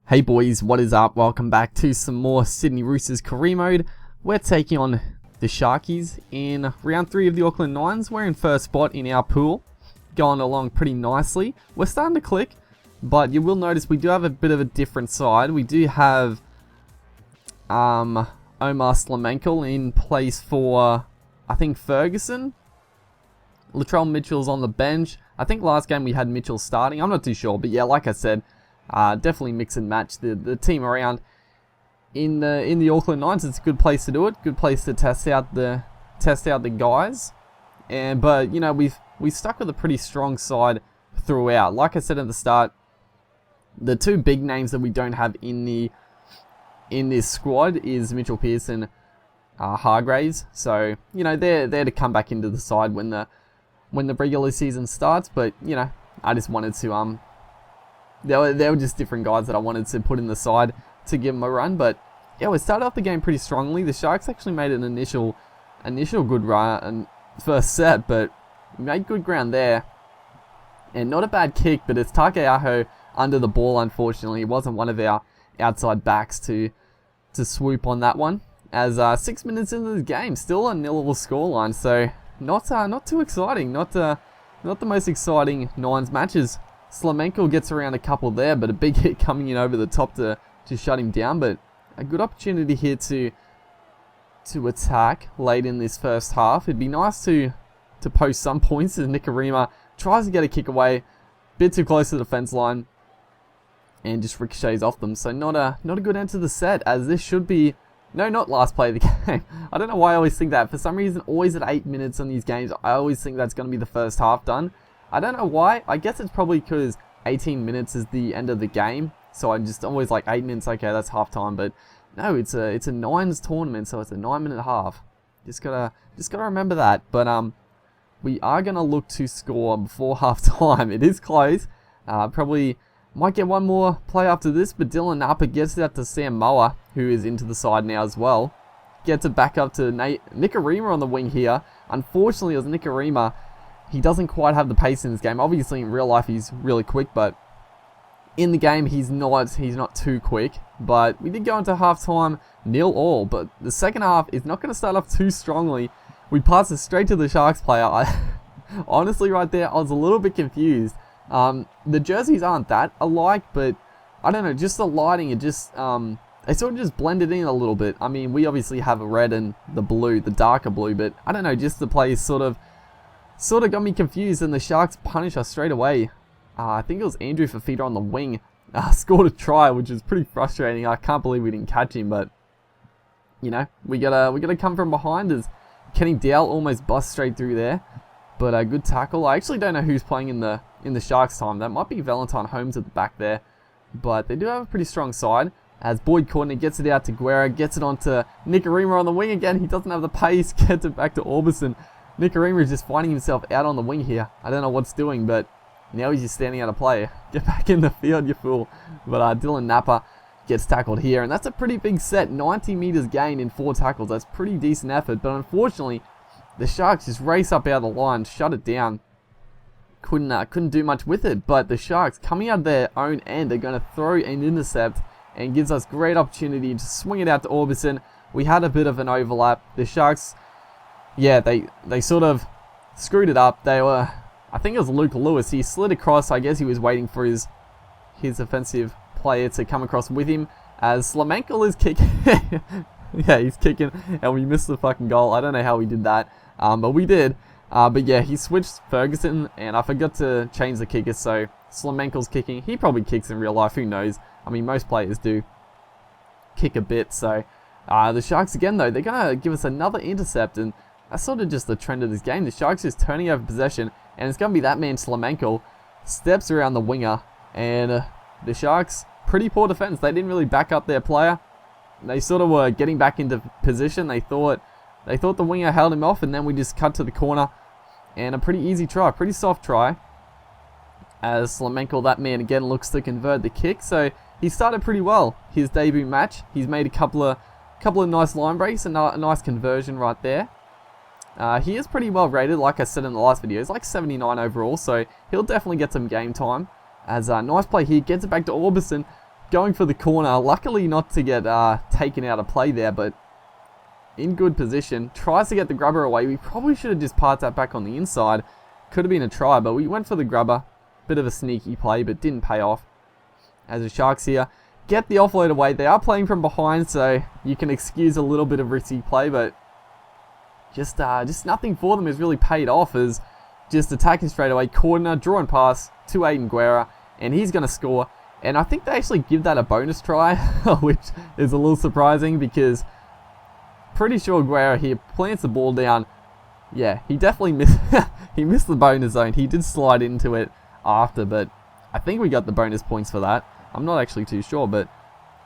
Hey boys, what is up? Welcome back to some more Sydney Roosters career mode. We're taking on the Sharkies in round 3 of the Auckland 9's. We're in first spot in our pool, going along pretty nicely. We're starting to click, but you will notice we do have a bit of a different side. We do have Omar Slamenkel in place for, I think, Ferguson. Latrell Mitchell's on the bench. I think last game we had Mitchell starting. I'm not too sure, but yeah, like I said, definitely mix and match the team around in the Auckland 9's. It's a good place to do it. Good place to test out the guys. But you know, we've stuck with a pretty strong side throughout. Like I said at the start, the two big names that we don't have in this squad is Mitchell Pearce and Hargraves. So you know, they're there to come back into the side when the regular season starts. But you know, I just wanted to They were just different guys that I wanted to put in the side to give them a run. But yeah, we started off the game pretty strongly. The Sharks actually made an initial good run and first set, but we made good ground there. And not a bad kick, but it's Takeaho under the ball, unfortunately. It wasn't one of our outside backs to swoop on that one. As 6 minutes into the game, still a 0-0 scoreline, so not too exciting. Not the most exciting 9's matches. Slamenko gets around a couple there, but a big hit coming in over the top to shut him down. But a good opportunity here to attack late in this first half. It'd be nice to post some points as Nicarima tries to get a kick away, a bit too close to the defense line, and just ricochets off them. So not a good end to the set, as this should be not last play of the game. I don't know why I always think that. For some reason, always at 8 minutes on these games, I always think that's going to be the first half done. I don't know why. I guess it's probably because 18 minutes is the end of the game. So I'm just always like 8 minutes, okay, that's half time. But no, it's a 9's tournament, so it's a 9-minute half. Just gotta remember that. But we are gonna look to score before half time. It is close. Probably might get one more play after this, but Dylan Napa gets it out to Sam Moa, who is into the side now as well. Gets it back up to Nicarima on the wing here. Unfortunately, it was Nicarima. He doesn't quite have the pace in this game. Obviously, in real life, he's really quick, but in the game, he's not too quick. But we did go into halftime 0-0, but the second half is not going to start off too strongly. We passed it straight to the Sharks player. Honestly, right there, I was a little bit confused. The jerseys aren't that alike, but I don't know, just the lighting, it just they sort of just blended in a little bit. I mean, we obviously have a red and the blue, the darker blue, but I don't know, just the players sort of got me confused, and the Sharks punish us straight away. I think it was Andrew Fafita on the wing scored a try, which is pretty frustrating. I can't believe we didn't catch him, but you know, we gotta come from behind as Kenny Dowell almost busts straight through there. But a good tackle. I actually don't know who's playing in the Sharks time. That might be Valentine Holmes at the back there, but they do have a pretty strong side. As Boyd Cordner gets it out to Guerra, gets it onto Nicarima on the wing again. He doesn't have the pace. Gets it back to Orbison. Nicarima is just finding himself out on the wing here. I don't know what's doing, but now he's just standing out of play. Get back in the field, you fool. But Dylan Napa gets tackled here, and that's a pretty big set. 90 meters gain in 4 tackles. That's pretty decent effort, but unfortunately, the Sharks just race up out of the line, shut it down. Couldn't do much with it, but the Sharks, coming out of their own end, are going to throw an intercept, and gives us great opportunity to swing it out to Orbison. We had a bit of an overlap. The Sharks, yeah, they sort of screwed it up. I think it was Luke Lewis. He slid across. I guess he was waiting for his offensive player to come across with him. As Slamenko is kicking. Yeah, he's kicking, and we missed the fucking goal. I don't know how we did that, but we did. But yeah, he switched Ferguson, and I forgot to change the kicker, so Slamenko's kicking. He probably kicks in real life, who knows? I mean, most players do kick a bit, so the Sharks again, though, they're going to give us another intercept, and that's sort of just the trend of this game. The Sharks just turning over possession, and it's going to be that man, Slamenko, steps around the winger, and the Sharks, pretty poor defense. They didn't really back up their player. They sort of were getting back into position. They thought the winger held him off, and then we just cut to the corner, and a pretty easy try, pretty soft try. As Slamenko, that man again, looks to convert the kick. So he started pretty well his debut match. He's made a couple of nice line breaks, and a nice conversion right there. He is pretty well rated, like I said in the last video. He's like 79 overall, so he'll definitely get some game time. As a nice play here, gets it back to Orbison. going for the corner. Luckily not to get taken out of play there, but in good position. Tries to get the grubber away. We probably should have just parked that back on the inside. Could have been a try, but we went for the grubber. Bit of a sneaky play, but didn't pay off. As the Sharks here get the offload away. They are playing from behind, so you can excuse a little bit of risky play, but just nothing for them has really paid off, as just attacking straight away. Corner, drawing pass to Aiden Guerra, and he's going to score. And I think they actually give that a bonus try, which is a little surprising, because pretty sure Guerra here plants the ball down. Yeah, he definitely missed, he missed the bonus zone. He did slide into it after, but I think we got the bonus points for that. I'm not actually too sure, but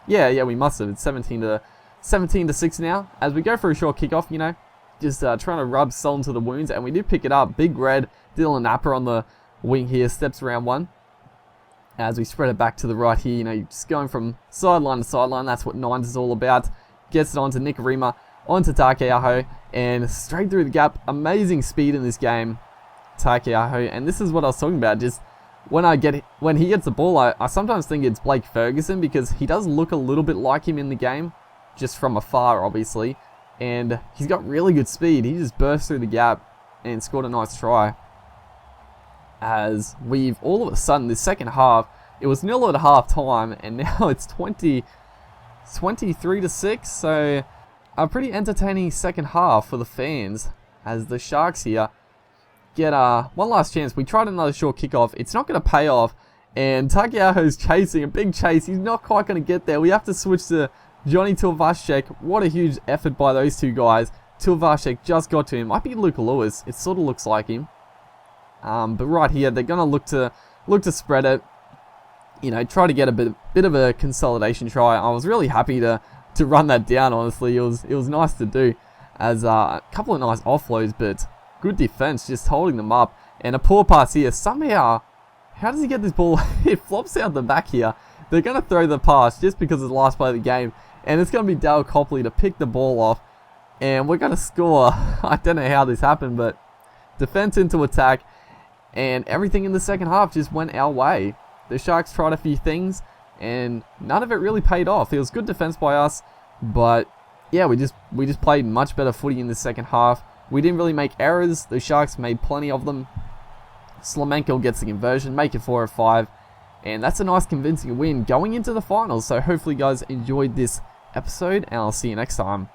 yeah, we must have. It's 17 to 6 now. As we go for a short kickoff, you know, just trying to rub salt into the wounds, and we did pick it up. Big Red, Dylan Napper on the wing here, steps around one. As we spread it back to the right here, you know, just going from sideline to sideline. That's what 9's is all about. Gets it onto Nikarima, onto Takeaho, and straight through the gap. Amazing speed in this game, Takeaho. And this is what I was talking about. Just when he gets the ball, I sometimes think it's Blake Ferguson, because he does look a little bit like him in the game, just from afar, obviously. And he's got really good speed. He just burst through the gap and scored a nice try. As we've all of a sudden, this second half, it was 0 at half time, and now it's 23 to 6. So a pretty entertaining second half for the fans, as the Sharks here get one last chance. We tried another short kickoff. It's not going to pay off, and Takeaho's chasing a big chase. He's not quite going to get there. We have to switch to Johnny Tilvashek. What a huge effort by those two guys. Tilvashek just got to him. Might be Luke Lewis. It sort of looks like him. But right here, they're going to look to spread it. You know, try to get a bit of a consolidation try. I was really happy to run that down, honestly. It was nice to do, as a couple of nice offloads, but good defense, just holding them up. And a poor pass here. Somehow, how does he get this ball? It flops out the back here. They're going to throw the pass just because it's the last play of the game. And it's going to be Dale Copley to pick the ball off. And we're going to score. I don't know how this happened, but defense into attack. And everything in the second half just went our way. The Sharks tried a few things, and none of it really paid off. It was good defense by us, but yeah, we just played much better footy in the second half. We didn't really make errors. The Sharks made plenty of them. Slamenko gets the conversion, make it 4-5, and that's a nice convincing win going into the finals. So hopefully you guys enjoyed this episode, and I'll see you next time.